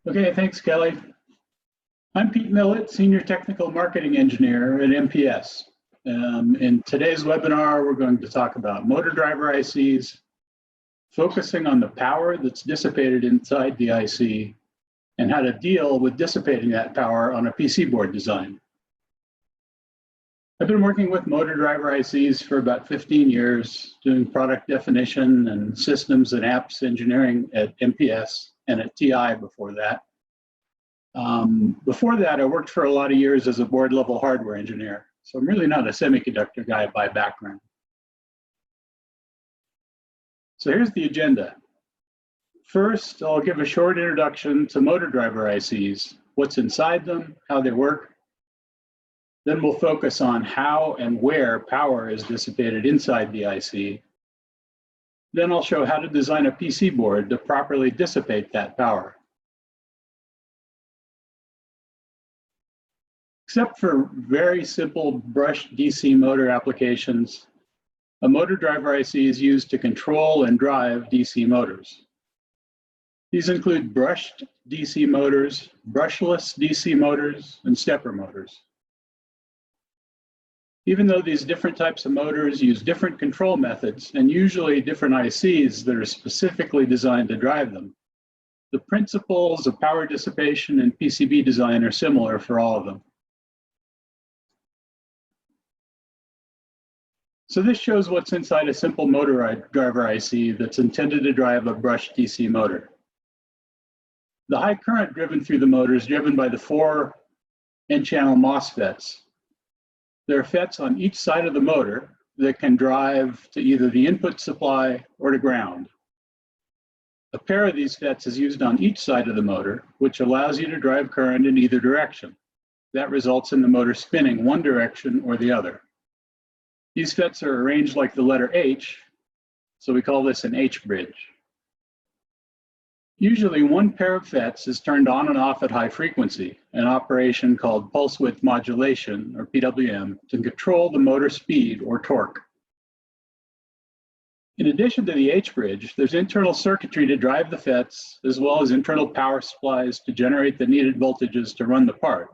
Okay, thanks, Kelly. I'm Pete Millett, Senior Technical Marketing Engineer at MPS. In today's webinar, we're going to talk about motor driver ICs, focusing on the power that's dissipated inside the IC, and how to deal with dissipating that power on a PC board design. I've been working with motor driver ICs for about 15 years, doing product definition and systems and apps engineering at MPS and at TI before that. Before that, I worked for a lot of years as a board level hardware engineer. So I'm really not a semiconductor guy by background. So here's the agenda. First, I'll give a short introduction to motor driver ICs, what's inside them, how they work. Then we'll focus on how and where power is dissipated inside the IC. Then I'll show how to design a PC board to properly dissipate that power. Except for very simple brushed DC motor applications, a motor driver IC is used to control and drive DC motors. These include brushed DC motors, brushless DC motors, and stepper motors. Even though these different types of motors use different control methods and usually different ICs that are specifically designed to drive them, the principles of power dissipation and PCB design are similar for all of them. So this shows what's inside a simple motor driver IC that's intended to drive a brushed DC motor. The high current driven through the motor is driven by the 4 N-channel MOSFETs. There are FETs on each side of the motor that can drive to either the input supply or to ground. A pair of these FETs is used on each side of the motor, which allows you to drive current in either direction. That results in the motor spinning one direction or the other. These FETs are arranged like the letter H, so we call this an H-bridge. Usually one pair of FETs is turned on and off at high frequency, an operation called pulse width modulation, or PWM, to control the motor speed or torque. In addition to the H-bridge, there's internal circuitry to drive the FETs, as well as internal power supplies to generate the needed voltages to run the part.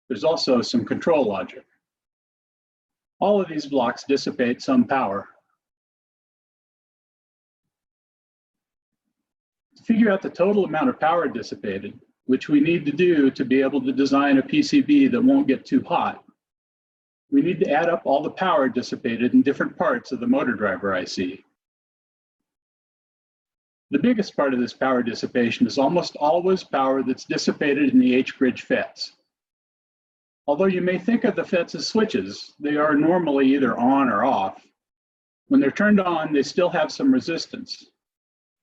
There's also some control logic. All of these blocks dissipate some power. To figure out the total amount of power dissipated, which we need to do to be able to design a PCB that won't get too hot, we need to add up all the power dissipated in different parts of the motor driver IC. The biggest part of this power dissipation is almost always power that's dissipated in the H-bridge FETs. Although you may think of the FETs as switches, they are normally either on or off. When they're turned on, they still have some resistance.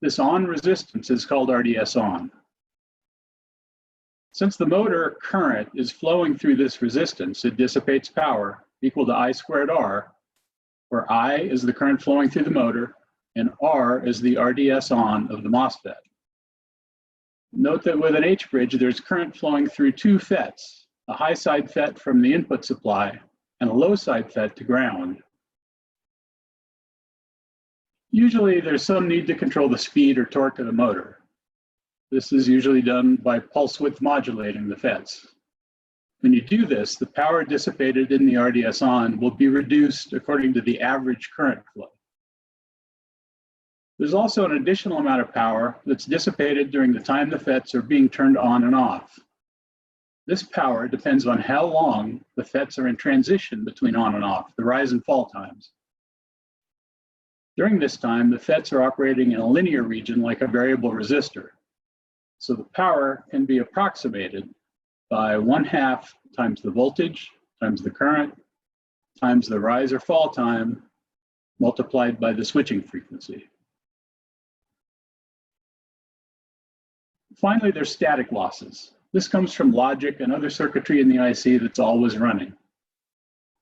This on resistance is called RDS on. Since the motor current is flowing through this resistance, it dissipates power equal to I squared R, where I is the current flowing through the motor and R is the RDS on of the MOSFET. Note that with an H-bridge, there's current flowing through 2 FETs, a high side FET from the input supply and a low side FET to ground. Usually there's some need to control the speed or torque of the motor. This is usually done by pulse width modulating the FETs. When you do this, the power dissipated in the RDS on will be reduced according to the average current flow. There's also an additional amount of power that's dissipated during the time the FETs are being turned on and off. This power depends on how long the FETs are in transition between on and off, the rise and fall times. During this time, the FETs are operating in a linear region like a variable resistor. So the power can be approximated by 1/2 times the voltage, times the current, times the rise or fall time, multiplied by the switching frequency. Finally, there's static losses. This comes from logic and other circuitry in the IC that's always running.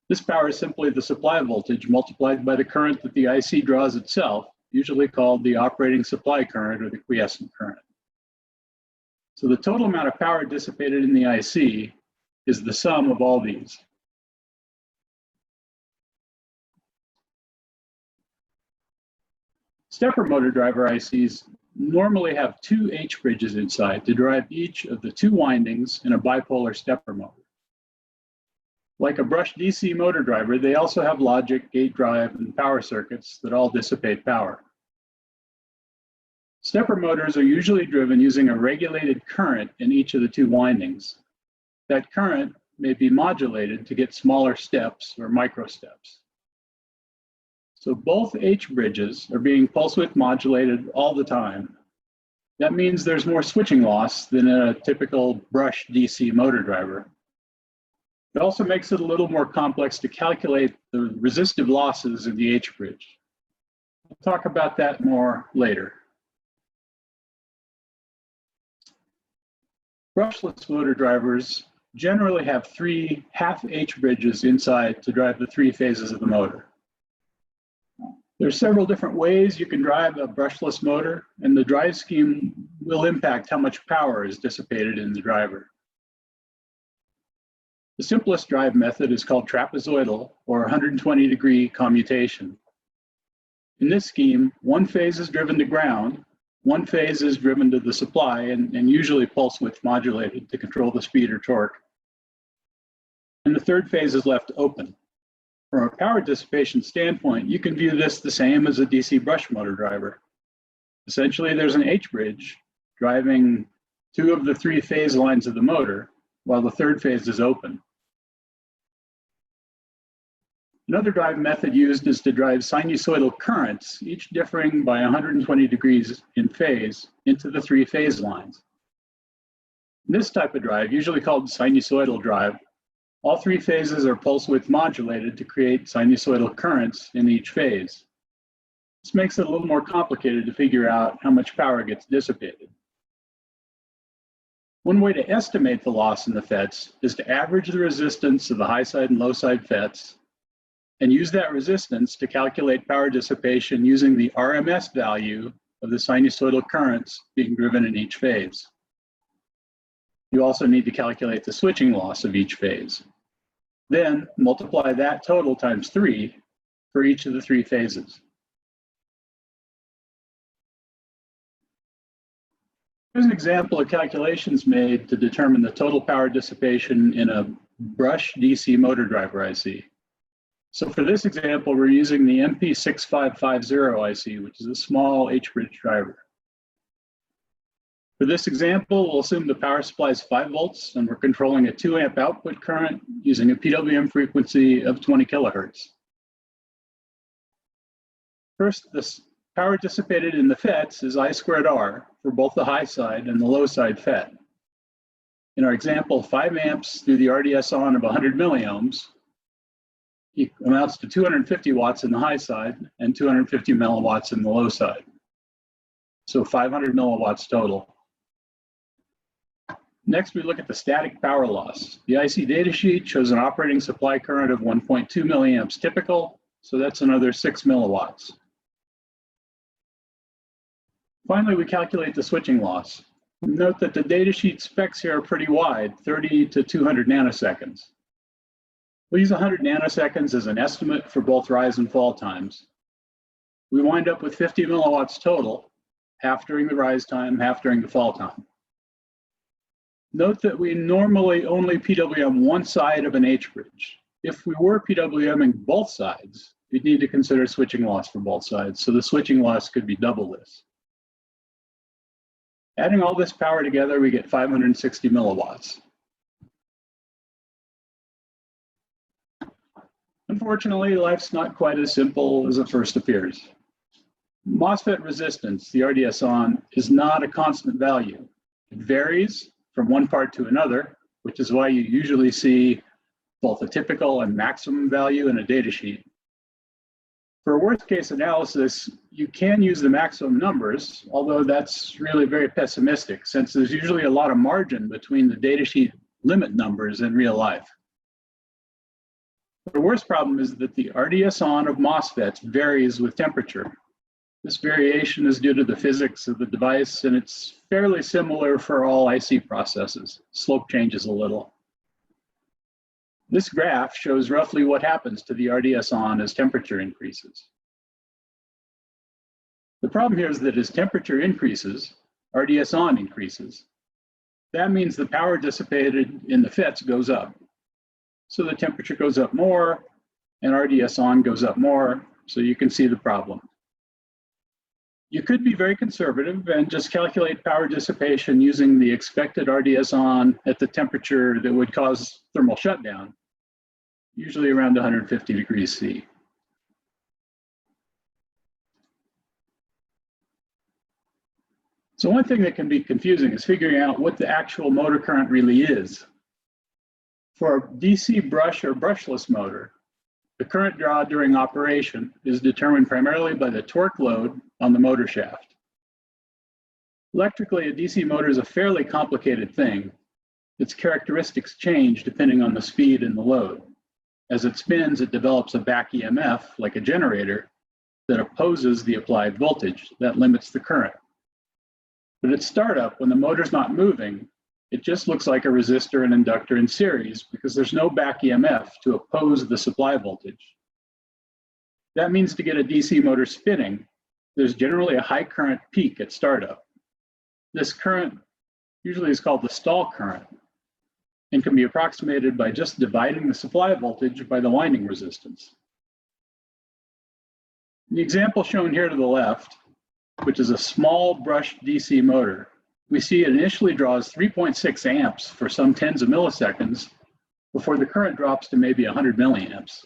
This power is simply the supply voltage multiplied by the current that the IC draws itself, usually called the operating supply current or the quiescent current. So the total amount of power dissipated in the IC is the sum of all these. Stepper motor driver ICs normally have two H bridges inside to drive each of the two windings in a bipolar stepper motor. Like a brushed DC motor driver, they also have logic, gate drive, and power circuits that all dissipate power. Stepper motors are usually driven using a regulated current in each of the two windings. That current may be modulated to get smaller steps or microsteps. So both H bridges are being pulse width modulated all the time. That means there's more switching loss than in a typical brushed DC motor driver. It also makes it a little more complex to calculate the resistive losses in the H bridge. We'll talk about that more later. Brushless motor drivers generally have three half H bridges inside to drive the three phases of the motor. There's several different ways you can drive a brushless motor, and the drive scheme will impact how much power is dissipated in the driver. The simplest drive method is called trapezoidal, or 120-degree commutation. In this scheme, one phase is driven to ground, one phase is driven to the supply, and usually pulse width modulated to control the speed or torque. And the third phase is left open. From a power dissipation standpoint, you can view this the same as a DC brush motor driver. Essentially, there's an H bridge driving two of the three phase lines of the motor, while the third phase is open. Another drive method used is to drive sinusoidal currents, each differing by 120 degrees in phase, into the three phase lines. This type of drive, usually called sinusoidal drive, all three phases are pulse width modulated to create sinusoidal currents in each phase. This makes it a little more complicated to figure out how much power gets dissipated. One way to estimate the loss in the FETs is to average the resistance of the high side and low side FETs and use that resistance to calculate power dissipation using the RMS value of the sinusoidal currents being driven in each phase. You also need to calculate the switching loss of each phase. Then multiply that total times 3 for each of the three phases. Here's an example of calculations made to determine the total power dissipation in a brush DC motor driver IC. So for this example, we're using the MP6550 IC, which is a small H-bridge driver. For this example, we'll assume the power supply is 5 volts and we're controlling a 2 amp output current using a PWM frequency of 20 kilohertz. First, the power dissipated in the FETs is I squared R for both the high side and the low side FET. In our example, 5 amps through the RDS on of 100 milliohms amounts to 250 watts in the high side and 250 milliwatts in the low side. So 500 milliwatts total. Next, we look at the static power loss. The IC datasheet shows an operating supply current of 1.2 milliamps typical, so that's another 6 milliwatts. Finally, we calculate the switching loss. Note that the datasheet specs here are pretty wide, 30 to 200 nanoseconds. We'll use 100 nanoseconds as an estimate for both rise and fall times. We wind up with 50 milliwatts total, half during the rise time, half during the fall time. Note that we normally only PWM one side of an H-bridge. If we were PWMing both sides, we'd need to consider switching loss for both sides, so the switching loss could be double this. Adding all this power together, we get 560 milliwatts. Unfortunately, life's not quite as simple as it first appears. MOSFET resistance, the RDS on, is not a constant value. It varies from one part to another, which is why you usually see both a typical and maximum value in a datasheet. For a worst case analysis, you can use the maximum numbers, although that's really very pessimistic since there's usually a lot of margin between the datasheet limit numbers and real life. The worst problem is that the RDS on of MOSFETs varies with temperature. This variation is due to the physics of the device, and it's fairly similar for all IC processes. Slope changes a little. This graph shows roughly what happens to the RDS on as temperature increases. The problem here is that as temperature increases, RDS on increases. That means the power dissipated in the FETs goes up. So the temperature goes up more and RDS on goes up more, so you can see the problem. You could be very conservative and just calculate power dissipation using the expected RDS on at the temperature that would cause thermal shutdown, usually around 150 degrees C. So one thing that can be confusing is figuring out what the actual motor current really is. For a DC brush or brushless motor, the current draw during operation is determined primarily by the torque load on the motor shaft. Electrically, a DC motor is a fairly complicated thing. Its characteristics change depending on the speed and the load. As it spins, it develops a back EMF, like a generator, that opposes the applied voltage. That limits the current. But at startup, when the motor's not moving, it just looks like a resistor and inductor in series because there's no back EMF to oppose the supply voltage. That means to get a DC motor spinning, there's generally a high current peak at startup. This current usually is called the stall current and can be approximated by just dividing the supply voltage by the winding resistance. The example shown here to the left, which is a small brushed DC motor, we see it initially draws 3.6 amps for some tens of milliseconds before the current drops to maybe 100 milliamps.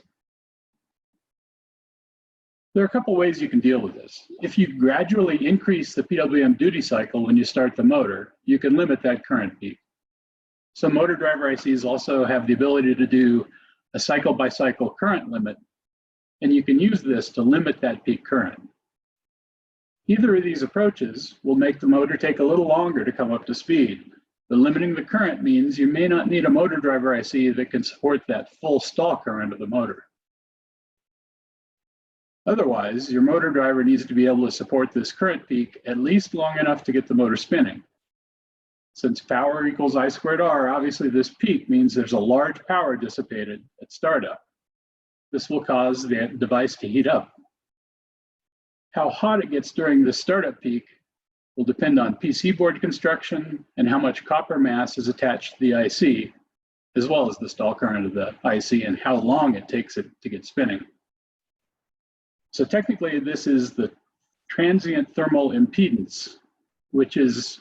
There are a couple ways you can deal with this. If you gradually increase the PWM duty cycle when you start the motor, you can limit that current peak. Some motor driver ICs also have the ability to do a cycle-by-cycle current limit, and you can use this to limit that peak current. Either of these approaches will make the motor take a little longer to come up to speed, but limiting the current means you may not need a motor driver IC that can support that full stall current of the motor. Otherwise, your motor driver needs to be able to support this current peak at least long enough to get the motor spinning. Since power equals I squared R, obviously this peak means there's a large power dissipated at startup. This will cause the device to heat up. How hot it gets during the startup peak will depend on PC board construction and how much copper mass is attached to the IC, as well as the stall current of the IC and how long it takes it to get spinning. So technically, this is the transient thermal impedance, which is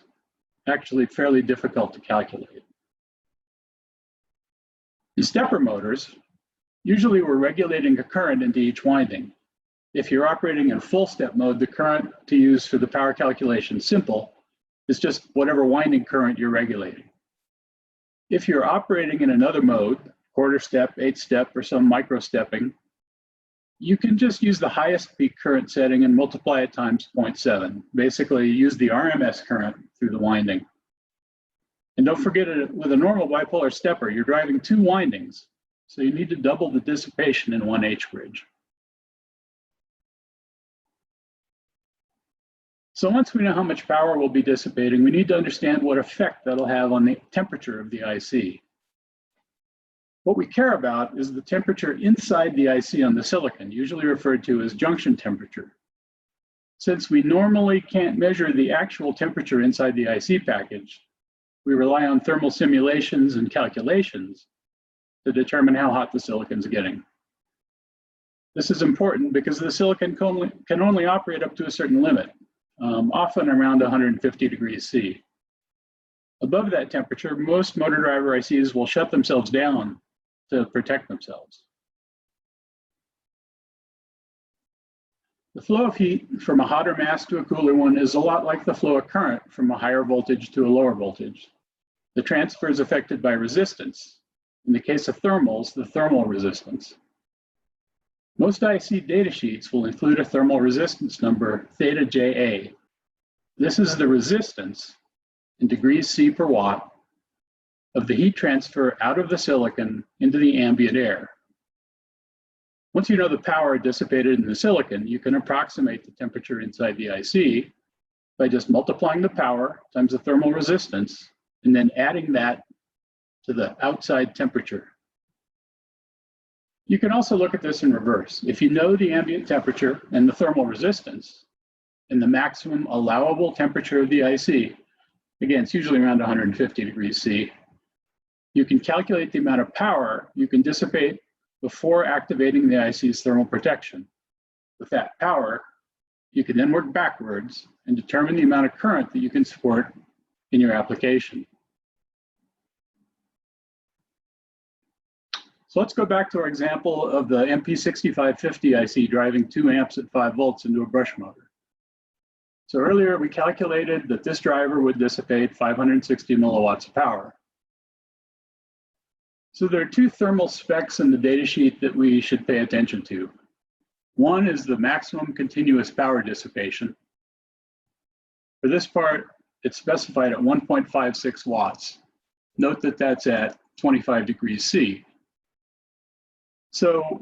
actually fairly difficult to calculate. In stepper motors, usually we're regulating a current into each winding. If you're operating in full step mode, the current to use for the power calculation simple is just whatever winding current you're regulating. If you're operating in another mode, quarter step, 8 step, or some micro stepping, you can just use the highest peak current setting and multiply it times 0.7. Basically, use the RMS current through the winding. And don't forget, with a normal bipolar stepper, you're driving 2 windings, so you need to double the dissipation in one H bridge. So once we know how much power we'll be dissipating, we need to understand what effect that'll have on the temperature of the IC. What we care about is the temperature inside the IC on the silicon, usually referred to as junction temperature. Since we normally can't measure the actual temperature inside the IC package, we rely on thermal simulations and calculations to determine how hot the silicon's getting. This is important because the silicon can only operate up to a certain limit, often around 150 degrees C. Above that temperature, most motor driver ICs will shut themselves down to protect themselves. The flow of heat from a hotter mass to a cooler one is a lot like the flow of current from a higher voltage to a lower voltage. The transfer is affected by resistance. In the case of thermals, the thermal resistance. Most IC datasheets will include a thermal resistance number, theta JA. This is the resistance in degrees C per watt of the heat transfer out of the silicon into the ambient air. Once you know the power dissipated in the silicon, you can approximate the temperature inside the IC by just multiplying the power times the thermal resistance and then adding that to the outside temperature. You can also look at this in reverse. If you know the ambient temperature and the thermal resistance, and the maximum allowable temperature of the IC, again, it's usually around 150 degrees C, you can calculate the amount of power you can dissipate before activating the IC's thermal protection. With that power, you can then work backwards and determine the amount of current that you can support in your application. So let's go back to our example of the MP6550 IC driving 2 amps at 5 volts into a brush motor. So earlier we calculated that this driver would dissipate 560 milliwatts of power. So there are 2 thermal specs in the datasheet that we should pay attention to. One is the maximum continuous power dissipation. For this part, it's specified at 1.56 watts. Note that that's at 25 degrees C. So,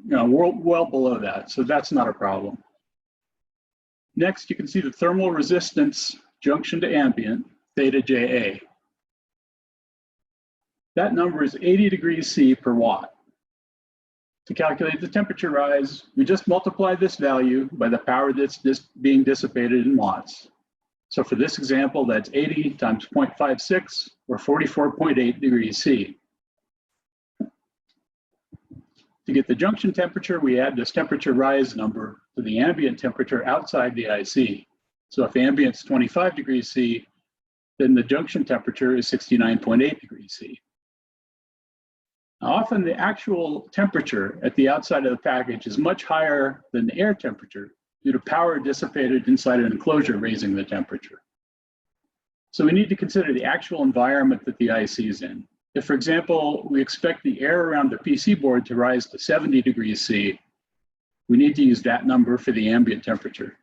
we're well below that, so that's not a problem. Next, you can see the thermal resistance junction to ambient, theta JA. That number is 80 degrees C per watt. To calculate the temperature rise, we just multiply this value by the power that's being dissipated in watts. So for this example, that's 80 times 0.56, or 44.8 degrees C. To get the junction temperature, we add this temperature rise number to the ambient temperature outside the IC. So if ambient's 25 degrees C, then the junction temperature is 69.8 degrees C. Now, often the actual temperature at the outside of the package is much higher than the air temperature due to power dissipated inside an enclosure raising the temperature. So we need to consider the actual environment that the IC is in. If, for example, we expect the air around the PC board to rise to 70 degrees C, we need to use that number for the ambient temperature.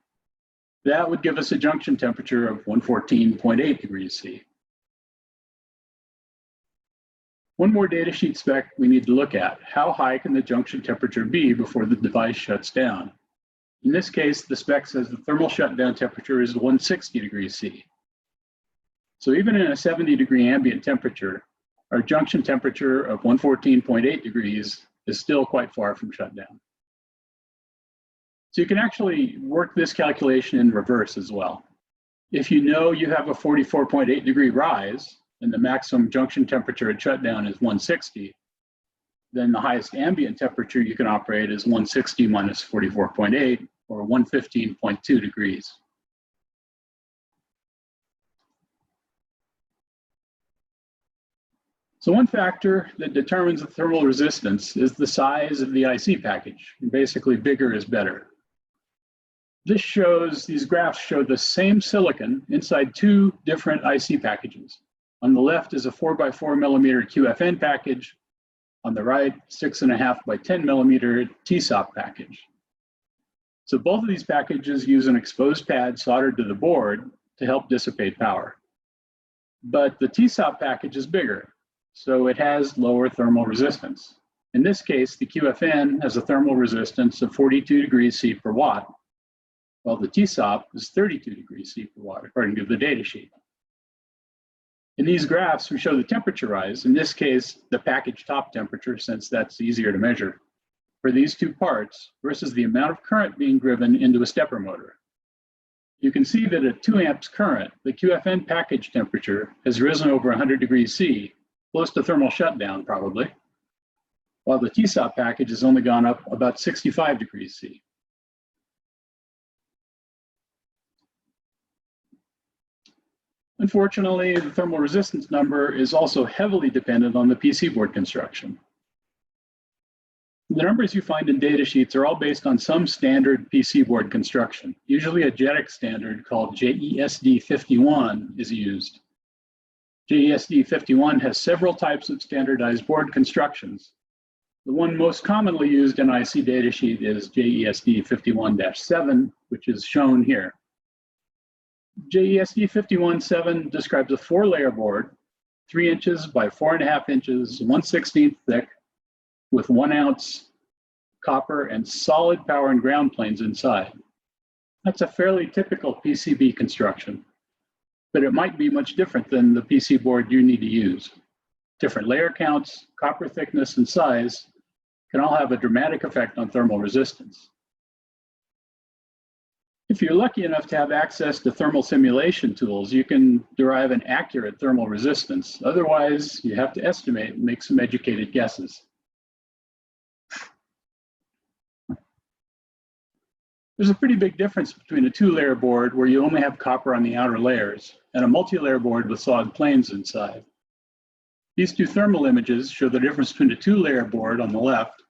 That would give us a junction temperature of 114.8 degrees C. One more datasheet spec we need to look at. How high can the junction temperature be before the device shuts down? In this case, the spec says the thermal shutdown temperature is 160 degrees C. So even in a 70-degree ambient temperature, our junction temperature of 114.8 degrees is still quite far from shutdown. So you can actually work this calculation in reverse as well. If you know you have a 44.8 degree rise and the maximum junction temperature at shutdown is 160, then the highest ambient temperature you can operate is 160 minus 44.8, or 115.2 degrees. So one factor that determines the thermal resistance is the size of the IC package. Basically, bigger is better. These graphs show the same silicon inside 2 different IC packages. On the left is a 4x4 millimeter QFN package. On the right, 6.5 by 10 millimeter TSSOP package. So both of these packages use an exposed pad soldered to the board to help dissipate power. But the TSSOP package is bigger, so it has lower thermal resistance. In this case, the QFN has a thermal resistance of 42 degrees C per watt, while the TSSOP is 32 degrees C per watt, according to the datasheet. In these graphs, we show the temperature rise, in this case, the package top temperature, since that's easier to measure, for these 2 parts versus the amount of current being driven into a stepper motor. You can see that at 2 amps current, the QFN package temperature has risen over 100 degrees C, close to thermal shutdown probably, while the TSSOP package has only gone up about 65 degrees C. Unfortunately, the thermal resistance number is also heavily dependent on the PC board construction. The numbers you find in data sheets are all based on some standard PC board construction. Usually a JEDEC standard called JESD 51 is used. JESD 51 has several types of standardized board constructions. The one most commonly used in IC datasheet is JESD 51-7, which is shown here. JESD 51-7 describes a 4-layer board, 3 inches by 4.5 inches, 1/16 thick, with 1 ounce copper and solid power and ground planes inside. That's a fairly typical PCB construction, but it might be much different than the PC board you need to use. Different layer counts, copper thickness, and size can all have a dramatic effect on thermal resistance. If you're lucky enough to have access to thermal simulation tools, you can derive an accurate thermal resistance. Otherwise, you have to estimate and make some educated guesses. There's a pretty big difference between a two-layer board where you only have copper on the outer layers and a multi-layer board with solid planes inside. These two thermal images show the difference between a two-layer board on the left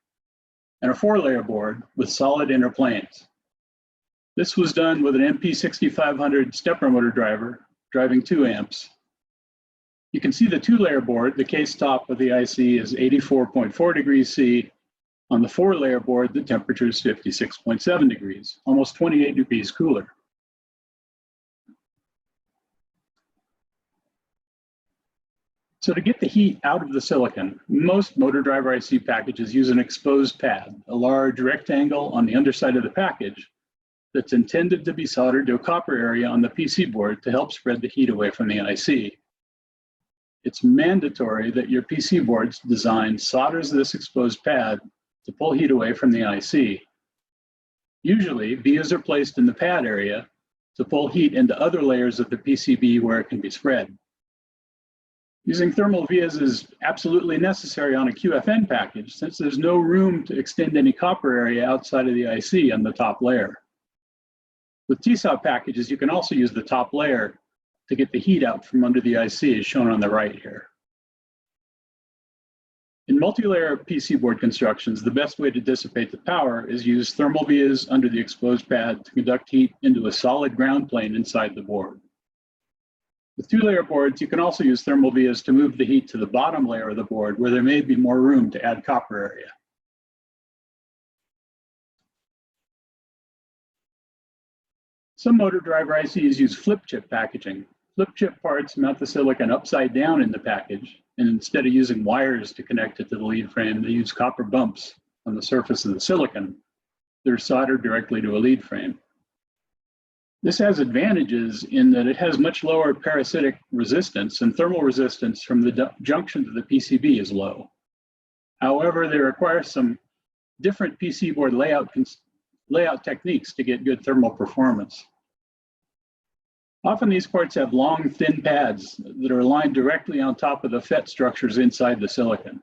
and a four-layer board with solid inner planes. This was done with an MP6500 stepper motor driver driving 2 amps. You can see the two-layer board, the case top of the IC is 84.4 degrees C. On the four-layer board, the temperature is 56.7 degrees, almost 28 degrees cooler. So to get the heat out of the silicon, most motor driver IC packages use an exposed pad, a large rectangle on the underside of the package that's intended to be soldered to a copper area on the PC board to help spread the heat away from the IC. It's mandatory that your PC board's design solders this exposed pad to pull heat away from the IC. Usually, vias are placed in the pad area to pull heat into other layers of the PCB where it can be spread. Using thermal vias is absolutely necessary on a QFN package since there's no room to extend any copper area outside of the IC on the top layer. With TSSOP packages, you can also use the top layer to get the heat out from under the IC, as shown on the right here. In multi-layer PC board constructions, the best way to dissipate the power is use thermal vias under the exposed pad to conduct heat into a solid ground plane inside the board. With two-layer boards, you can also use thermal vias to move the heat to the bottom layer of the board where there may be more room to add copper area. Some motor driver ICs use flip chip packaging. Flip chip parts mount the silicon upside down in the package, and instead of using wires to connect it to the lead frame, they use copper bumps on the surface of the silicon. They're soldered directly to a lead frame. This has advantages in that it has much lower parasitic resistance, and thermal resistance from the junction to the PCB is low. However, they require some different PC board layout techniques to get good thermal performance. Often these parts have long, thin pads that are aligned directly on top of the FET structures inside the silicon.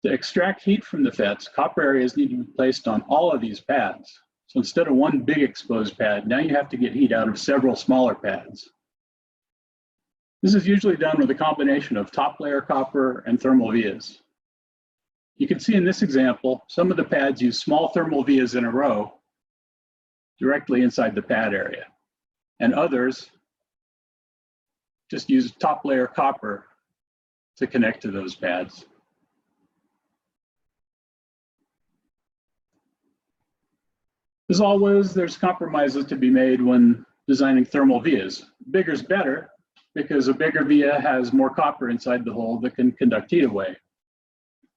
To extract heat from the FETs, copper areas need to be placed on all of these pads. So instead of one big exposed pad, now you have to get heat out of several smaller pads. This is usually done with a combination of top layer copper and thermal vias. You can see in this example, some of the pads use small thermal vias in a row directly inside the pad area, and others just use top layer copper to connect to those pads. As always, there's compromises to be made when designing thermal vias. Bigger is better because a bigger via has more copper inside the hole that can conduct heat away.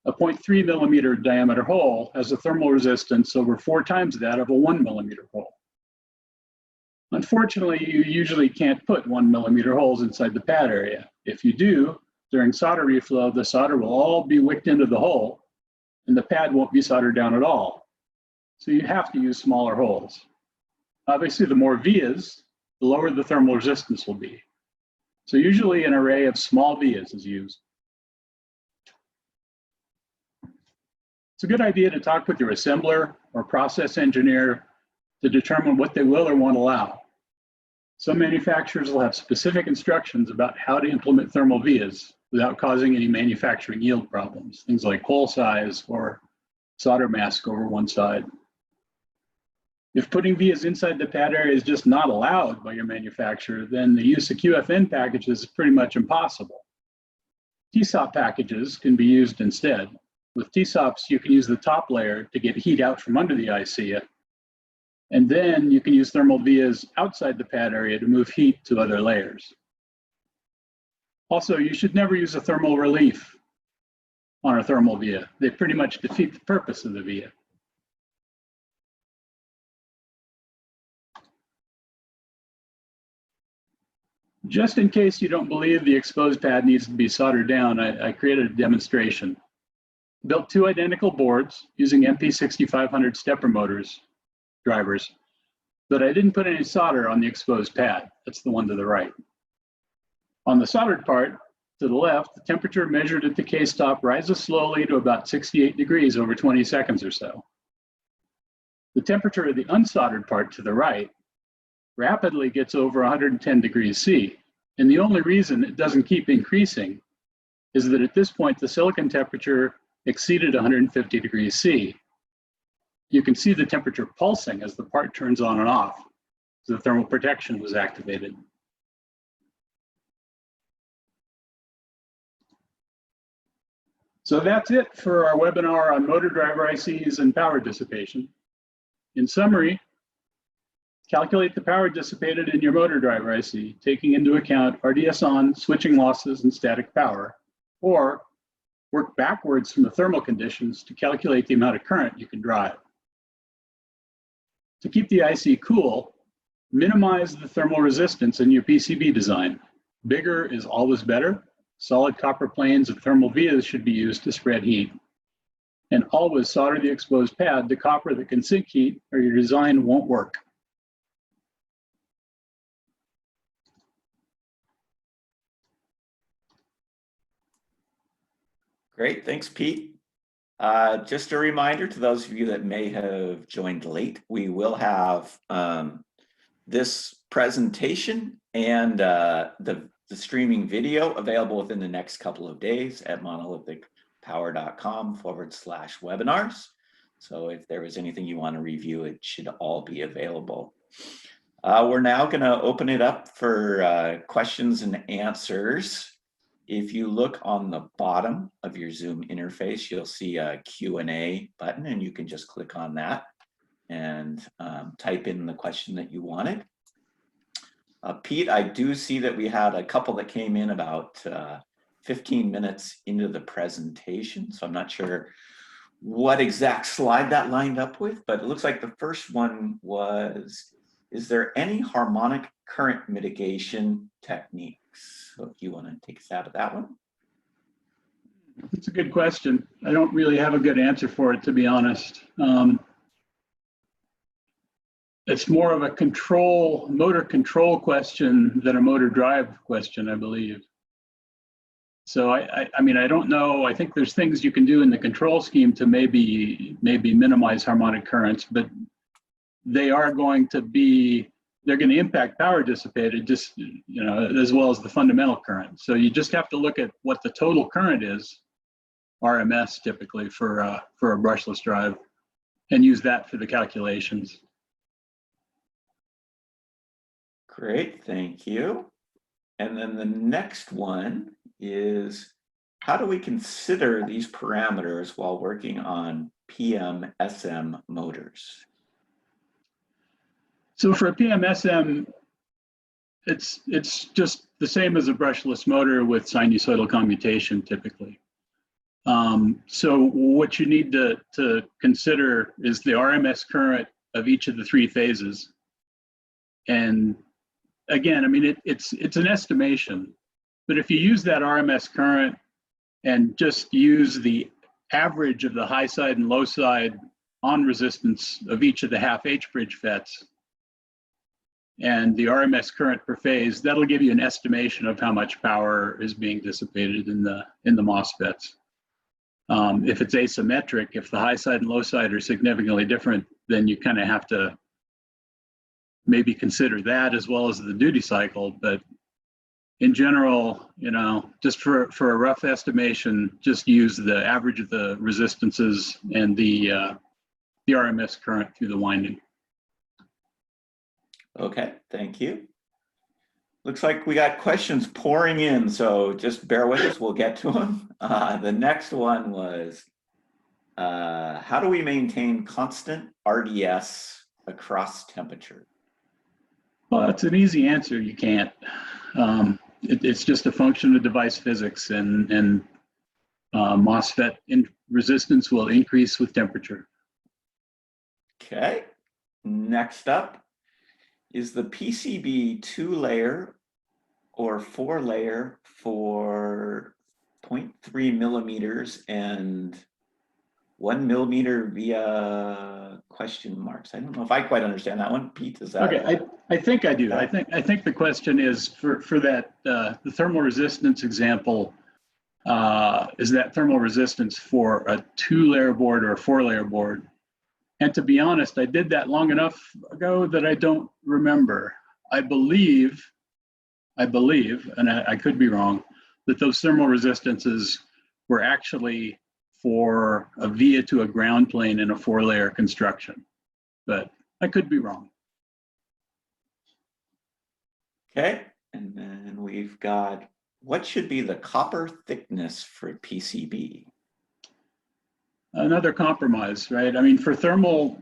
A 0.3 millimeter diameter hole has a thermal resistance over 4 times that of a 1 millimeter hole. Unfortunately, you usually can't put 1 millimeter holes inside the pad area. If you do, during solder reflow, the solder will all be wicked into the hole and the pad won't be soldered down at all. So you have to use smaller holes. Obviously, the more vias, the lower the thermal resistance will be. So usually an array of small vias is used. It's a good idea to talk with your assembler or process engineer to determine what they will or won't allow. Some manufacturers will have specific instructions about how to implement thermal vias without causing any manufacturing yield problems, things like hole size or solder mask over one side. If putting vias inside the pad area is just not allowed by your manufacturer, then the use of QFN packages is pretty much impossible. TSSOP packages can be used instead. With TSSOPs, you can use the top layer to get heat out from under the IC, and then you can use thermal vias outside the pad area to move heat to other layers. Also, you should never use a thermal relief on a thermal via. They pretty much defeat the purpose of the via. Just in case you don't believe the exposed pad needs to be soldered down, I created a demonstration. Built 2 identical boards using MP6500 stepper motors drivers. but I didn't put any solder on the exposed pad. That's the one to the right. On the soldered part, to the left, the temperature measured at the case top rises slowly to about 68 degrees over 20 seconds or so. The temperature of the unsoldered part to the right rapidly gets over 110 degrees C. And the only reason it doesn't keep increasing is that at this point, the silicon temperature exceeded 150 degrees C. You can see the temperature pulsing as the part turns on and off. So the thermal protection was activated. So that's it for our webinar on motor driver ICs and power dissipation. In summary, calculate the power dissipated in your motor driver IC, taking into account RDS on, switching losses, and static power, or work backwards from the thermal conditions to calculate the amount of current you can drive. To keep the IC cool, minimize the thermal resistance in your PCB design. Bigger is always better. Solid copper planes and thermal vias should be used to spread heat. And always solder the exposed pad to copper that can sink heat, or your design won't work. Great, thanks, Pete. Just a reminder to those of you that may have joined late, we will have this presentation and the streaming video available within the next couple of days at monolithicpower.com/webinars. So if there was anything you want to review, it should all be available. We're now going to open it up for questions and answers. If you look on the bottom of your Zoom interface, you'll see a Q&A button, and you can just click on that and type in the question that you wanted. Pete, I do see that we had a couple that came in about 15 minutes into the presentation, so I'm not sure what exact slide that lined up with, but it looks like the first one was, is there any harmonic current mitigation techniques? So if you want to take us out of that one. That's a good question. I don't really have a good answer for it, to be honest. It's more of a motor control question than a motor drive question, I believe. So I mean, I don't know. I think there's things you can do in the control scheme to maybe minimize harmonic currents, but they're going to impact power dissipated just, as well as the fundamental current. So you just have to look at what the total current is, RMS typically for a brushless drive, and use that for the calculations. Great, thank you. And then the next one is, how do we consider these parameters while working on PM-SM motors? So for a PM-SM, it's just the same as a brushless motor with sinusoidal commutation typically. So what you need to consider is the RMS current of each of the three phases. And again, I mean, it's an estimation, but if you use that RMS current and just use the average of the high side and low side on resistance of each of the half H-bridge FETs and the RMS current per phase, that'll give you an estimation of how much power is being dissipated in the MOSFETs. If it's asymmetric, if the high side and low side are significantly different, then you kind of have to maybe consider that as well as the duty cycle. But in general, just for a rough estimation, just use the average of the resistances and the RMS current through the winding. Okay, thank you. Looks like we got questions pouring in, so just bear with us, we'll get to them. The next one was, how do we maintain constant RDS across temperature? Well, that's an easy answer. You can't. It's just a function of device physics, and MOSFET resistance will increase with temperature. Okay. Next up, is the PCB 2-layer or 4-layer for 0.3 millimeters and 1 millimeter via question marks. I don't know if I quite understand that one. Pete, is that? Okay, I think I do. I think the question is for that the thermal resistance example. Is that thermal resistance for a 2-layer board or a 4-layer board? And to be honest, I did that long enough ago that I don't remember. I believe, and I could be wrong, that those thermal resistances were actually for a via to a ground plane in a 4-layer construction, but I could be wrong. Okay, and then we've got, what should be the copper thickness for PCB? Another compromise, right? I mean, for thermal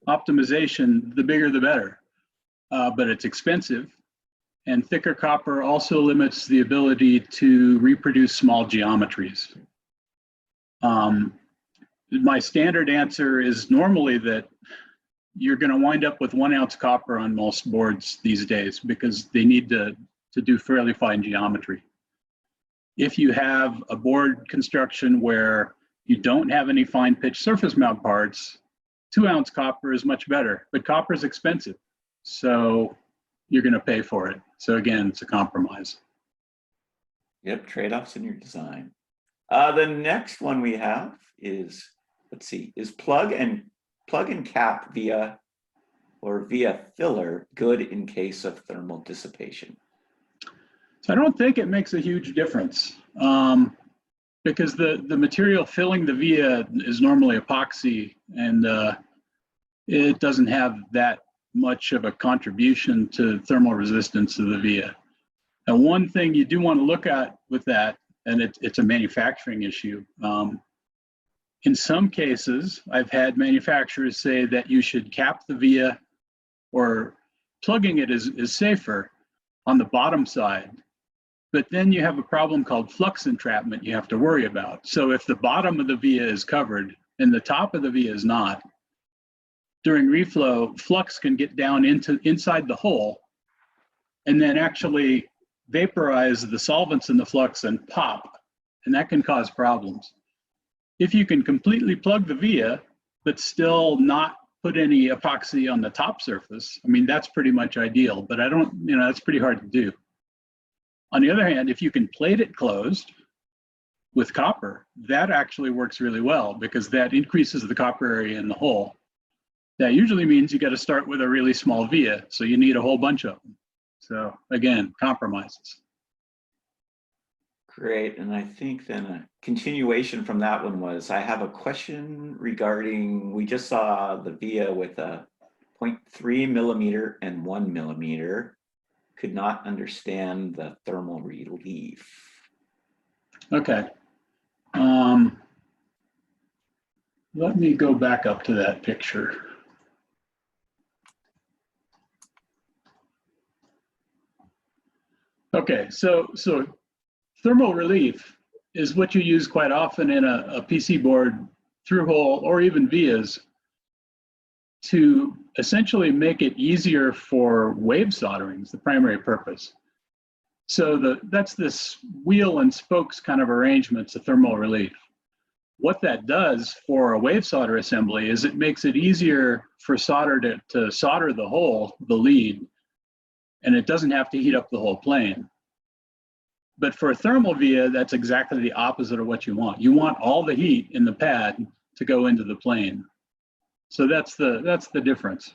optimization, the bigger the better, but it's expensive. And thicker copper also limits the ability to reproduce small geometries. My standard answer is normally that you're going to wind up with 1 ounce copper on most boards these days because they need to do fairly fine geometry. If you have a board construction where you don't have any fine pitch surface mount parts, 2 ounce copper is much better, but copper is expensive. So you're going to pay for it. So again, it's a compromise. Yep, trade-offs in your design. The next one we have is, let's see, is plug and cap via filler good in case of thermal dissipation? So I don't think it makes a huge difference because the material filling the via is normally epoxy, and it doesn't have that much of a contribution to thermal resistance of the via. And one thing you do want to look at with that, and it's a manufacturing issue. In some cases, I've had manufacturers say that you should cap the via, or plugging it is safer on the bottom side. But then you have a problem called flux entrapment you have to worry about. So if the bottom of the via is covered and the top of the via is not, during reflow, flux can get down inside the hole and then actually vaporize the solvents in the flux and pop, and that can cause problems. If you can completely plug the via, but still not put any epoxy on the top surface, I mean, that's pretty much ideal, but that's pretty hard to do. On the other hand, if you can plate it closed with copper, that actually works really well because that increases the copper area in the hole. That usually means you got to start with a really small via, so you need a whole bunch of them. So again, compromises. Great, and I think then a continuation from that one was, I have a question regarding, we just saw the via with a 0.3 millimeter and 1 millimeter. Could not understand the thermal relief. Okay. Let me go back up to that picture. Okay, so thermal relief is what you use quite often in a PC board through hole or even vias to essentially make it easier for wave soldering is the primary purpose. So that's this wheel and spokes kind of arrangement, it's a thermal relief. What that does for a wave solder assembly is it makes it easier for solder to solder the hole, the lead, and it doesn't have to heat up the whole plane. But for a thermal via, that's exactly the opposite of what you want. You want all the heat in the pad to go into the plane. So that's the difference.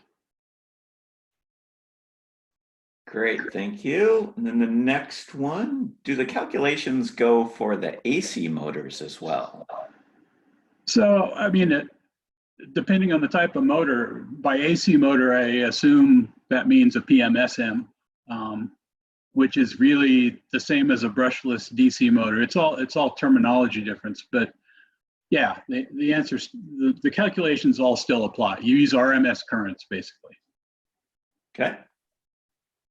Great, thank you. And then the next one, do the calculations go for the AC motors as well? So, I mean, depending on the type of motor, by AC motor, I assume that means a PMSM, which is really the same as a brushless DC motor. It's all terminology difference, but yeah, the answers, the calculations all still apply. You use RMS currents, basically. Okay.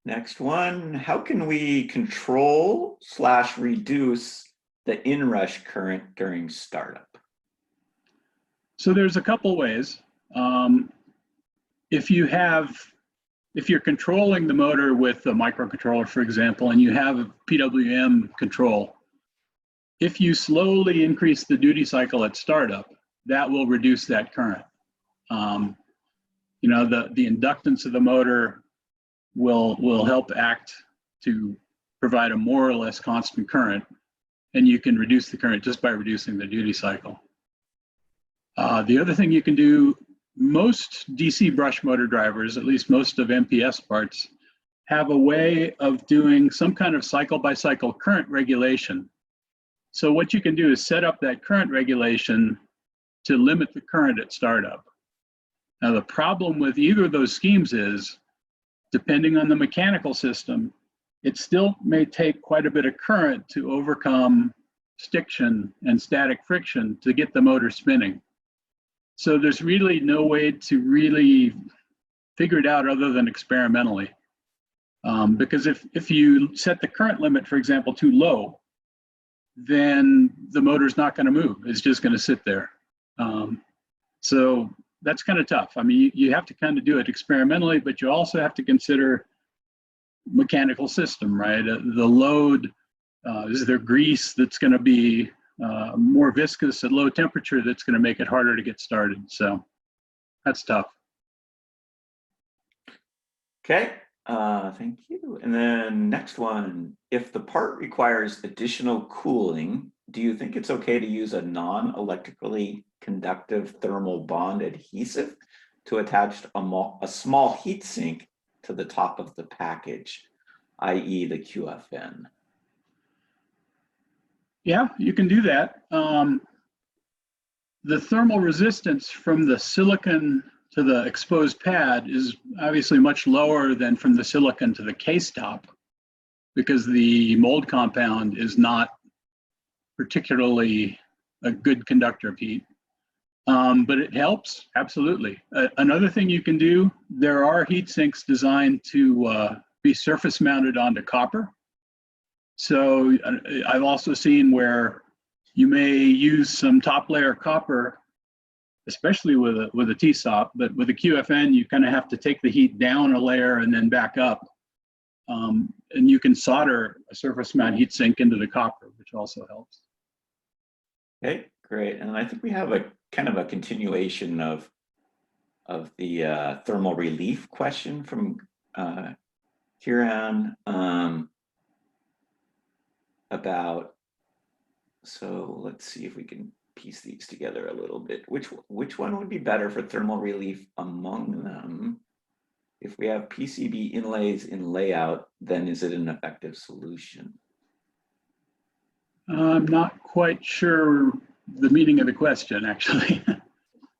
Next one, how can we control / reduce the inrush current during startup? So there's a couple ways. If you're controlling the motor with a microcontroller, for example, and you have a PWM control, if you slowly increase the duty cycle at startup, that will reduce that current. You know, the inductance of the motor will help act to provide a more or less constant current, and you can reduce the current just by reducing the duty cycle. The other thing you can do, most DC brush motor drivers, at least most of MPS parts, have a way of doing some kind of cycle-by-cycle current regulation. So what you can do is set up that current regulation to limit the current at startup. Now, the problem with either of those schemes is, depending on the mechanical system, it still may take quite a bit of current to overcome stiction and static friction to get the motor spinning. So there's really no way to really figure it out other than experimentally. Because if you set the current limit, for example, too low, then the motor's not going to move. It's just going to sit there. So that's kind of tough. I mean, you have to kind of do it experimentally, but you also have to consider mechanical system, right? The load, is there grease that's going to be more viscous at low temperature that's going to make it harder to get started? So that's tough. Okay, thank you. And then next one, if the part requires additional cooling, do you think it's okay to use a non-electrically conductive thermal bond adhesive to attach a small heat sink to the top of the package, i.e. the QFN? Yeah, you can do that. The thermal resistance from the silicon to the exposed pad is obviously much lower than from the silicon to the case top, because the mold compound is not particularly a good conductor of heat. But it helps, absolutely. Another thing you can do, there are heat sinks designed to be surface mounted onto copper. So I've also seen where you may use some top layer copper, especially with a TSSOP, but with a QFN, you kind of have to take the heat down a layer and then back up. And you can solder a surface mount heat sink into the copper, which also helps. Okay, great. And I think we have a kind of a continuation of the thermal relief question from Kieran about, so let's see if we can piece these together a little bit. Which one would be better for thermal relief among them? If we have PCB inlays in layout, then is it an effective solution? I'm not quite sure the meaning of the question, actually.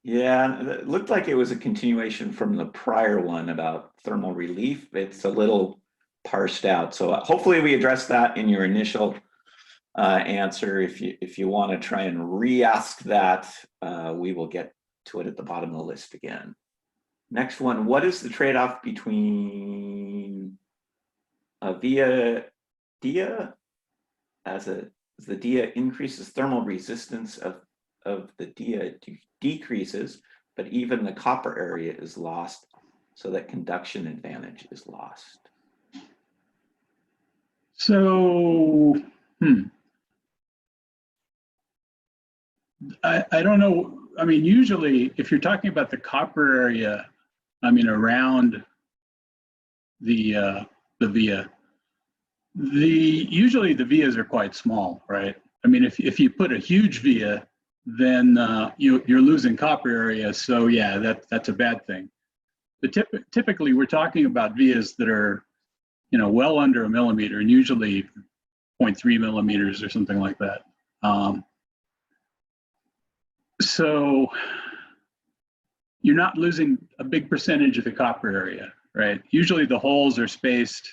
Yeah, it looked like it was a continuation from the prior one about thermal relief. It's a little parsed out. So hopefully we addressed that in your initial answer. If you want to try and re-ask that, we will get to it at the bottom of the list again. Next one, what is the trade-off between via dia as the dia increases thermal resistance of the dia decreases, but even the copper area is lost, so that conduction advantage is lost? So, I don't know. I mean, usually if you're talking about the copper area, I mean, around the via, usually the vias are quite small, right? I mean, if you put a huge via, then you're losing copper area. So yeah, that's a bad thing. But typically we're talking about vias that are, well under a millimeter, and usually 0.3 millimeters or something like that. So you're not losing a big percentage of the copper area, right? Usually the holes are spaced,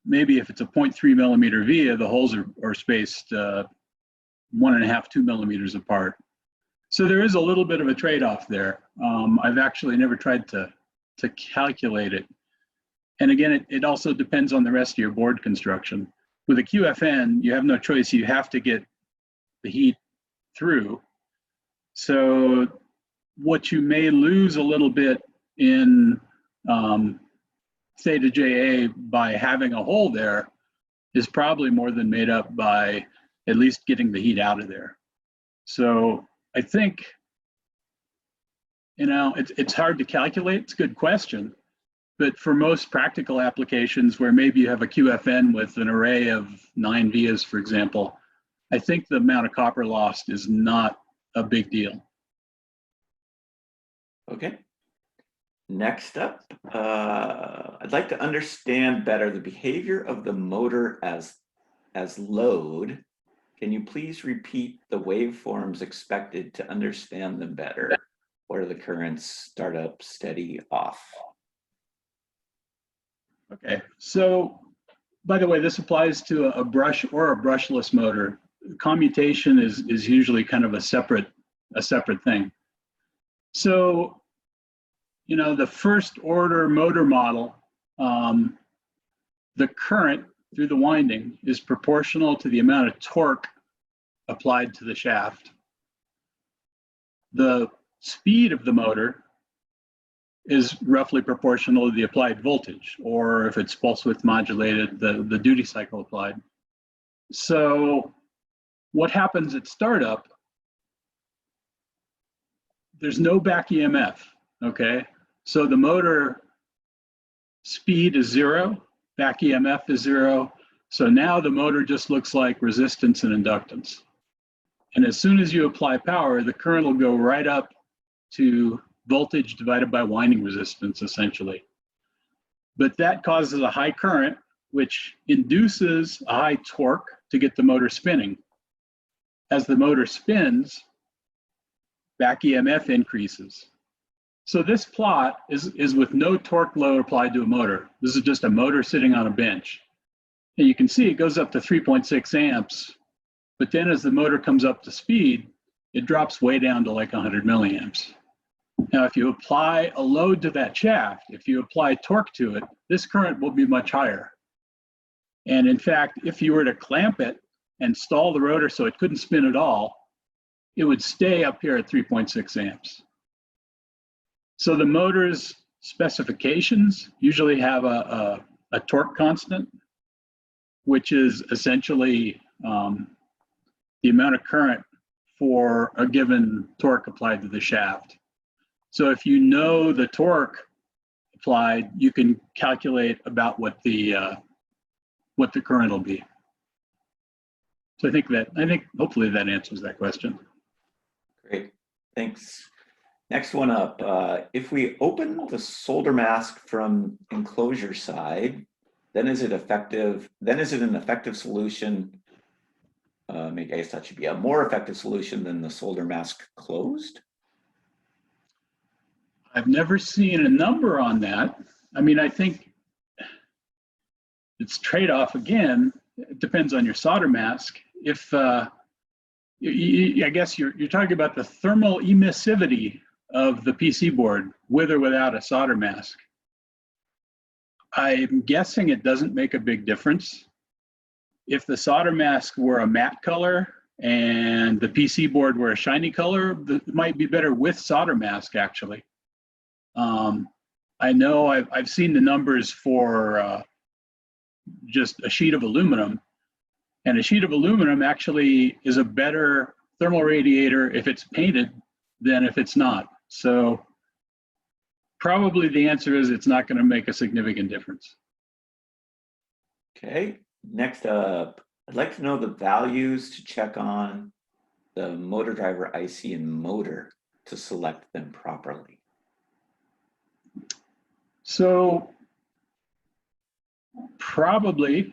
maybe if it's a 0.3 millimeter via, the holes are spaced 1.5, 2 millimeters apart. So there is a little bit of a trade-off there. I've actually never tried to calculate it. And again, it also depends on the rest of your board construction. With a QFN, you have no choice. You have to get the heat through. So what you may lose a little bit in theta JA by having a hole there is probably more than made up by at least getting the heat out of there. So I think, it's hard to calculate. It's a good question. But for most practical applications where maybe you have a QFN with an array of 9 vias, for example, I think the amount of copper lost is not a big deal. Okay. Next up, I'd like to understand better the behavior of the motor as load. Can you please repeat the waveforms expected to understand them better? What are the currents, startup, steady, off? Okay, so by the way, this applies to a brush or a brushless motor. Commutation is usually kind of a separate thing. So, the first order motor model, the current through the winding is proportional to the amount of torque applied to the shaft. The speed of the motor is roughly proportional to the applied voltage, or if it's pulse width modulated, the duty cycle applied. So what happens at startup, there's no back EMF, okay? So the motor speed is 0, back EMF is 0. So now the motor just looks like resistance and inductance. And as soon as you apply power, the current will go right up to voltage divided by winding resistance, essentially. But that causes a high current, which induces a high torque to get the motor spinning. As the motor spins, back EMF increases. So this plot is with no torque load applied to a motor. This is just a motor sitting on a bench. And you can see it goes up to 3.6 amps, but then as the motor comes up to speed, it drops way down to like 100 milliamps. Now, if you apply a load to that shaft, if you apply torque to it, this current will be much higher. And in fact, if you were to clamp it and stall the rotor so it couldn't spin at all, it would stay up here at 3.6 amps. So the motor's specifications usually have a torque constant, which is essentially the amount of current for a given torque applied to the shaft. So if you know the torque applied, you can calculate about what the current will be. So I think hopefully that answers that question. Great, thanks. Next one up, if we open the solder mask from enclosure side, then is it an effective solution? I guess that should be a more effective solution than the solder mask closed? I've never seen a number on that. I mean, I think it's trade-off again. It depends on your solder mask. If I guess you're talking about the thermal emissivity of the PC board with or without a solder mask. I'm guessing it doesn't make a big difference. If the solder mask were a matte color and the PC board were a shiny color, it might be better with solder mask, actually. I know I've seen the numbers for just a sheet of aluminum, and a sheet of aluminum actually is a better thermal radiator if it's painted than if it's not. So probably the answer is it's not going to make a significant difference. Okay, next up, I'd like to know the values to check on the motor driver IC and motor to select them properly. So probably,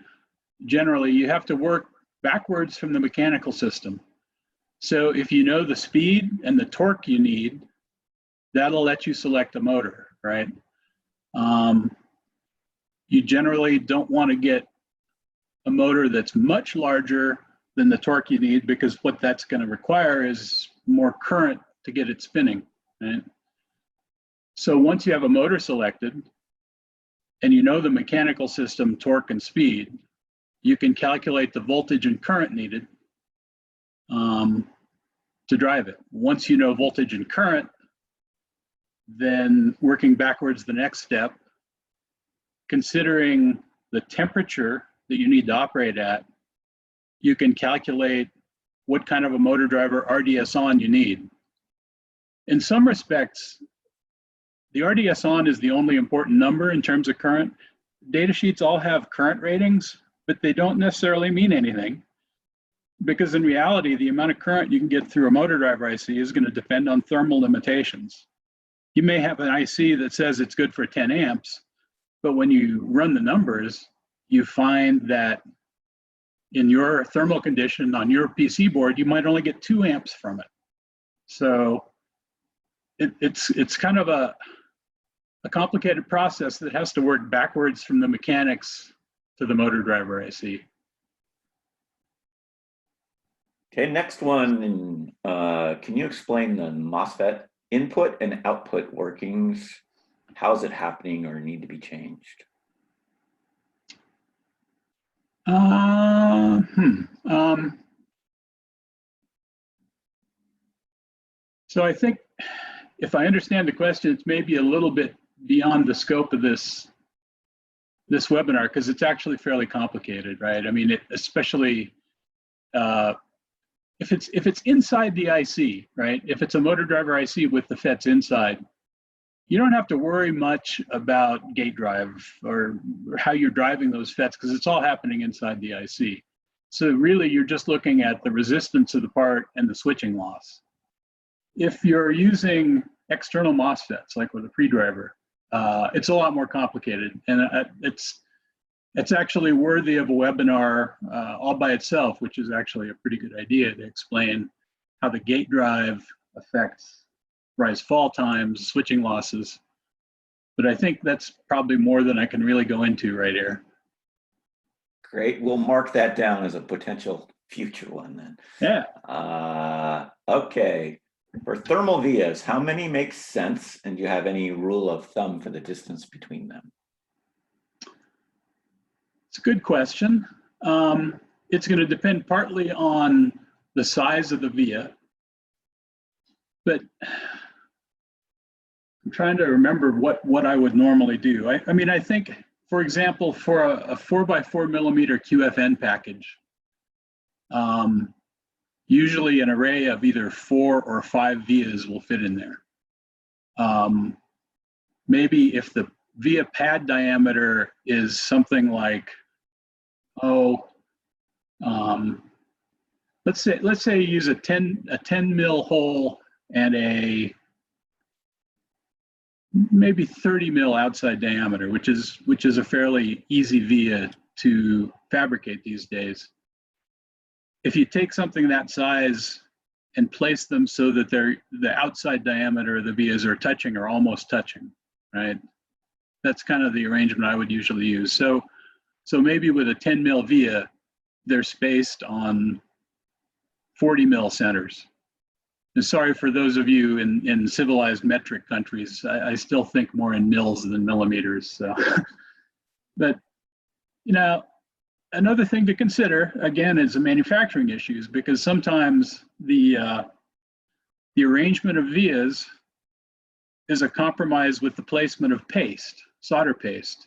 generally, you have to work backwards from the mechanical system. So if you know the speed and the torque you need, that'll let you select a motor, right? You generally don't want to get a motor that's much larger than the torque you need, because what that's going to require is more current to get it spinning, right? So once you have a motor selected and you know the mechanical system, torque and speed, you can calculate the voltage and current needed to drive it. Once you know voltage and current, then working backwards, the next step, considering the temperature that you need to operate at you can calculate what kind of a motor driver RDS on you need. In some respects, the RDS on is the only important number in terms of current. Data sheets all have current ratings, but they don't necessarily mean anything, because in reality, the amount of current you can get through a motor driver IC is going to depend on thermal limitations. You may have an IC that says it's good for 10 amps, but when you run the numbers, you find that in your thermal condition on your PC board, you might only get 2 amps from it. So it's kind of a complicated process that has to work backwards from the mechanics to the motor driver IC. Okay, next one. Can you explain the MOSFET input and output workings? How is it happening or need to be changed? So I think if I understand the question, it's maybe a little bit beyond the scope of this webinar, because it's actually fairly complicated, right? I mean, especially if it's inside the IC, right? If it's a motor driver IC with the FETs inside, you don't have to worry much about gate drive or how you're driving those FETs, because it's all happening inside the IC. So really, you're just looking at the resistance of the part and the switching loss. If you're using external MOSFETs, like with a pre-driver, it's a lot more complicated, and it's actually worthy of a webinar all by itself, which is actually a pretty good idea to explain how the gate drive affects rise-fall times, switching losses. But I think that's probably more than I can really go into right here. Great, we'll mark that down as a potential future one then. Yeah. Okay, for thermal vias, how many make sense? And do you have any rule of thumb for the distance between them? It's a good question. It's going to depend partly on the size of the via, but I'm trying to remember what I would normally do. I mean, I think, for example, for a 4x4 millimeter QFN package, usually an array of either 4 or 5 vias will fit in there. Maybe if the via pad diameter is something like, let's say you use a 10 mil hole and a maybe 30 mil outside diameter, which is a fairly easy via to fabricate these days. If you take something that size and place them so that the outside diameter of the vias are touching or almost touching, right? That's kind of the arrangement I would usually use. So maybe with a 10 mil via, they're spaced on 40 mil centers. And sorry for those of you in civilized metric countries, I still think more in mils than millimeters. So, but you know, another thing to consider again is the manufacturing issues, because sometimes the arrangement of vias is a compromise with the placement of paste, solder paste.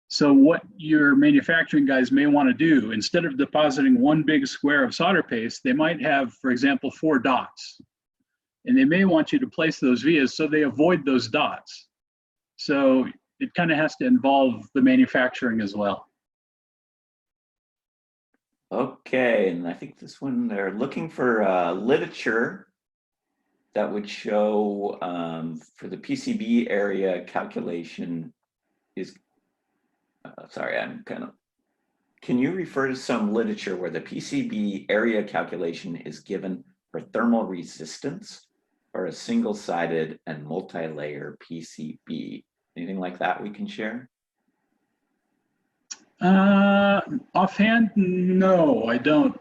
So what your manufacturing guys may want to do, instead of depositing one big square of solder paste, they might have, for example, 4 dots. And they may want you to place those vias so they avoid those dots. So it kind of has to involve the manufacturing as well. Okay, and I think this one, they're looking for literature that would show for the PCB area calculation is, sorry, can you refer to some literature where the PCB area calculation is given for thermal resistance or a single-sided and multi-layer PCB? Anything like that we can share? Offhand, no, I don't.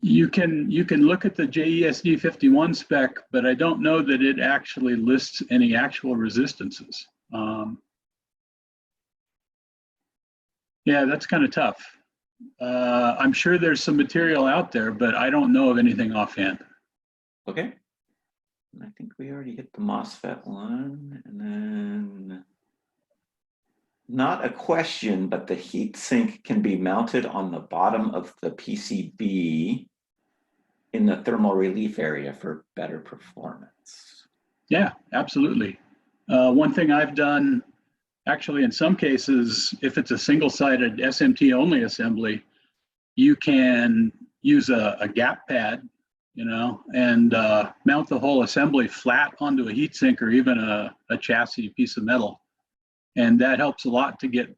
You can look at the JESD 51 spec, but I don't know that it actually lists any actual resistances. Yeah, that's kind of tough. I'm sure there's some material out there, but I don't know of anything offhand. Okay. I think we already hit the MOSFET one, and then Not a question, but the heat sink can be mounted on the bottom of the PCB in the thermal relief area for better performance. Yeah, absolutely. One thing I've done, actually, in some cases, if it's a single-sided SMT only assembly, you can use a gap pad, you know, and mount the whole assembly flat onto a heatsink or even a chassis piece of metal. And that helps a lot to get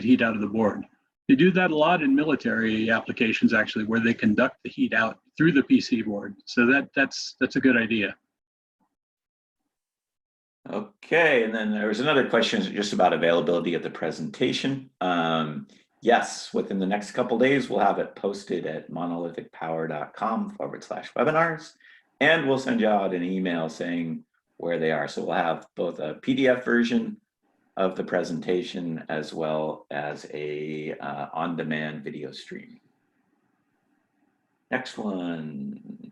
heat out of the board. They do that a lot in military applications, actually, where they conduct the heat out through the PC board. So that's a good idea. Okay, and then there was another question just about availability of the presentation. Yes, within the next couple days, we'll have it posted at monolithicpower.com/webinars, and we'll send you out an email saying where they are. So we'll have both a PDF version of the presentation as well as a on-demand video stream. Next one.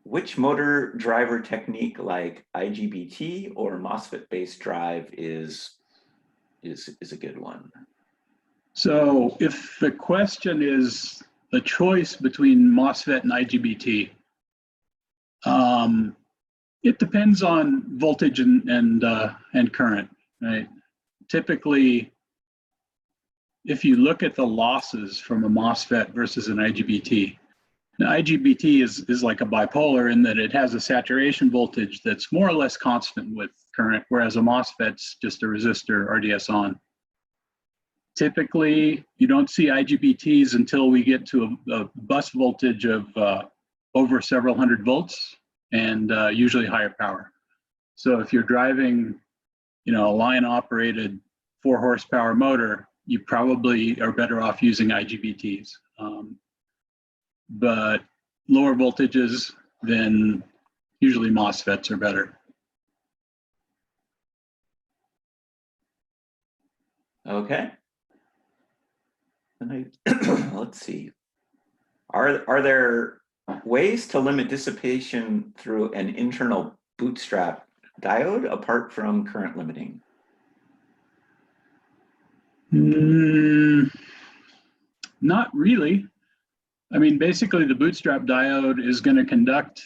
Which motor driver technique like IGBT or MOSFET-based drive is a good one? So if the question is the choice between MOSFET and IGBT, it depends on voltage and current, right? Typically, if you look at the losses from a MOSFET versus an IGBT, the IGBT is like a bipolar in that it has a saturation voltage that's more or less constant with current, whereas a MOSFET's just a resistor RDS on. Typically, you don't see IGBTs until we get to a bus voltage of over several hundred volts and usually higher power. So if you're driving, you know, a line-operated 4-horsepower motor, you probably are better off using IGBTs. But lower voltages, then usually MOSFETs are better. Okay. And let's see. Are there ways to limit dissipation through an internal bootstrap diode apart from current limiting? Not really. I mean, basically the bootstrap diode is going to conduct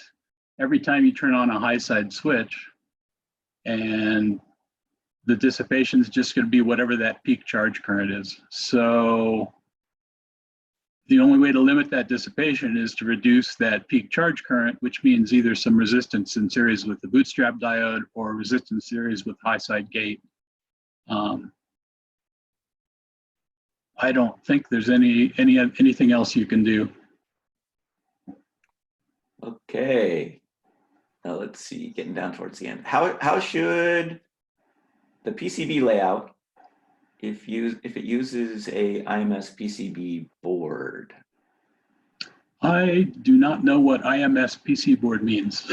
every time you turn on a high side switch, and the dissipation is just going to be whatever that peak charge current is. So the only way to limit that dissipation is to reduce that peak charge current, which means either some resistance in series with the bootstrap diode or resistance series with high side gate. I don't think there's anything else you can do. Okay. Now let's see, getting down towards the end. How should the PCB layout if it uses a IMS PCB board? I do not know what IMS PC board means.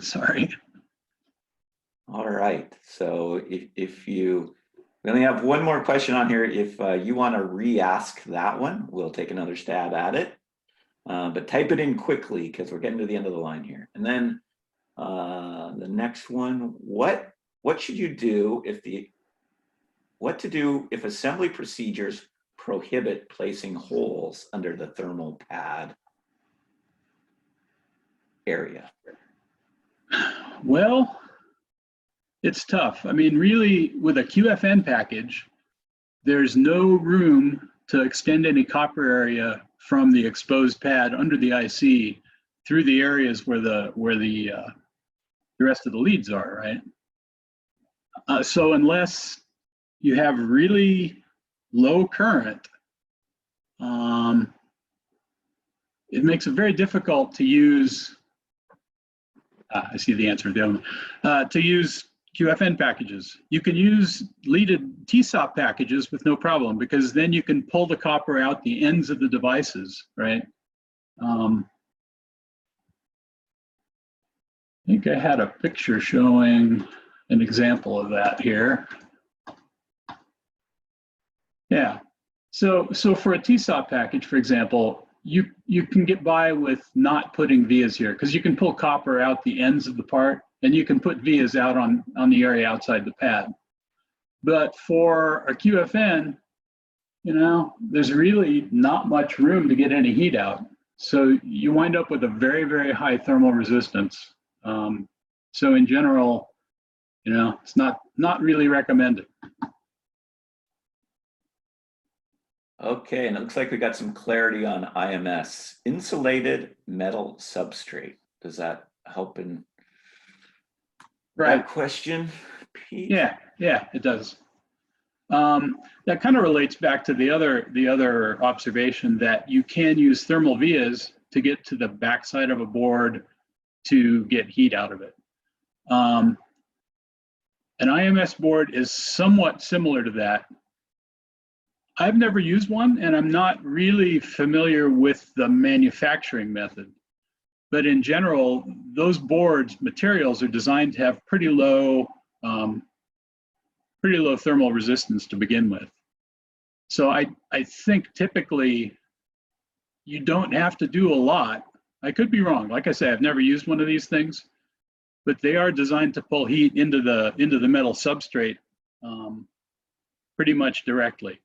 Sorry. All right. So we only have one more question on here. If you want to re-ask that one, we'll take another stab at it. But type it in quickly because we're getting to the end of the line here. And then the next one, what should you do what to do if assembly procedures prohibit placing holes under the thermal pad area? Well, it's tough. I mean, really, with a QFN package, there's no room to extend any copper area from the exposed pad under the IC through the areas where the rest of the leads are, right? So unless you have really low current, it makes it very difficult to use. I see the answer. To use QFN packages. You can use leaded TSSOP packages with no problem because then you can pull the copper out the ends of the devices, right? I think I had a picture showing an example of that here. Yeah, so for a TSSOP package, for example, you can get by with not putting vias here because you can pull copper out the ends of the part and you can put vias out on the area outside the pad. But for a QFN, you know, there's really not much room to get any heat out. So you wind up with a very, very high thermal resistance. So in general, you know, it's not really recommended. Okay, and it looks like we got some clarity on IMS, insulated metal substrate. Does that help in that question, Pete? Yeah, it does. That kind of relates back to the other observation that you can use thermal vias to get to the backside of a board to get heat out of it. An IMS board is somewhat similar to that. I've never used one, and I'm not really familiar with the manufacturing method. But in general, those boards materials are designed to have pretty low thermal resistance to begin with. So I think typically you don't have to do a lot. I could be wrong. Like I say, I've never used one of these things, but they are designed to pull heat into the metal substrate pretty much directly.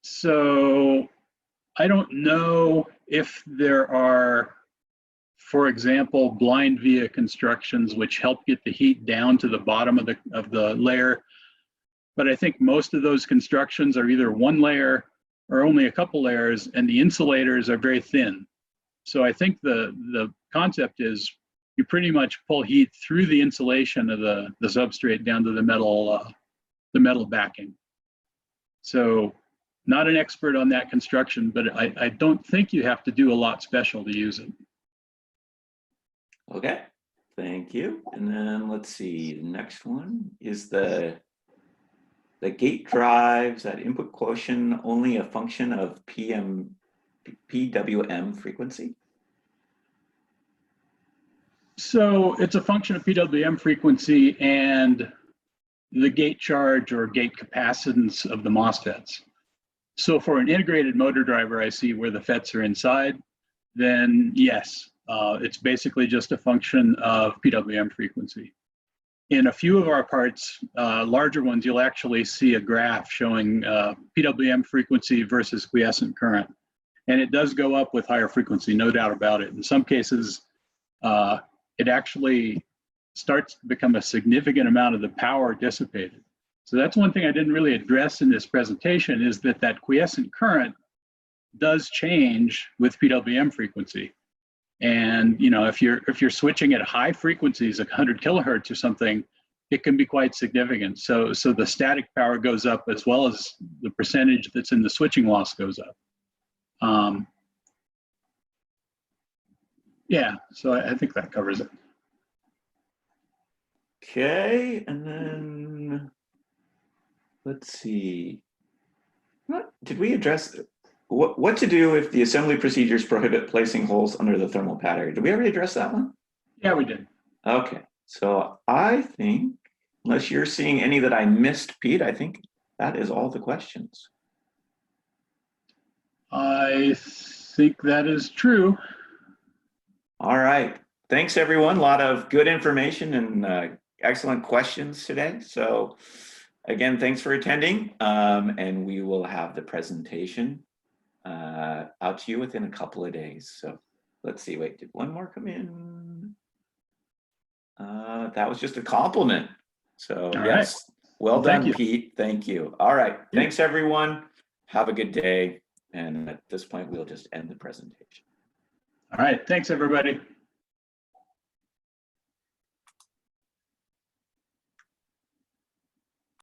So I don't know if there are, for example, blind via constructions which help get the heat down to the bottom of the layer. But I think most of those constructions are either one layer or only a couple layers, and the insulators are very thin. So I think the concept is you pretty much pull heat through the insulation of the substrate down to the metal backing. So not an expert on that construction, but I don't think you have to do a lot special to use it. Okay, thank you. And then let's see, the next one is the gate drives, that input quotient only a function of PWM frequency? So it's a function of PWM frequency and the gate charge or gate capacitance of the MOSFETs. So for an integrated motor driver IC where the FETs are inside, then yes, it's basically just a function of PWM frequency. In a few of our parts, larger ones, you'll actually see a graph showing PWM frequency versus quiescent current. And it does go up with higher frequency, no doubt about it. In some cases, it actually starts to become a significant amount of the power dissipated. So that's one thing I didn't really address in this presentation, is that quiescent current does change with PWM frequency. And you know, if you're switching at high frequencies, like 100 kilohertz or something, it can be quite significant. So the static power goes up as well as the percentage that's in the switching loss goes up. Yeah, so I think that covers it. Okay, and then let's see. What did we address? What to do if the assembly procedures prohibit placing holes under the thermal pad area? Did we already address that one? Yeah, we did. Okay, so I think, unless you're seeing any that I missed, Pete, I think that is all the questions. I think that is true. All right, thanks everyone. A lot of good information and excellent questions today. So again, thanks for attending, and we will have the presentation out to you within a couple of days. So let's see, wait, did one more come in? That was just a compliment. So all yes, right. Well done, You. Pete. Thank you. All right, Yeah. Thanks everyone. Have a good day. And at this point, we'll just end the presentation. All right, thanks everybody.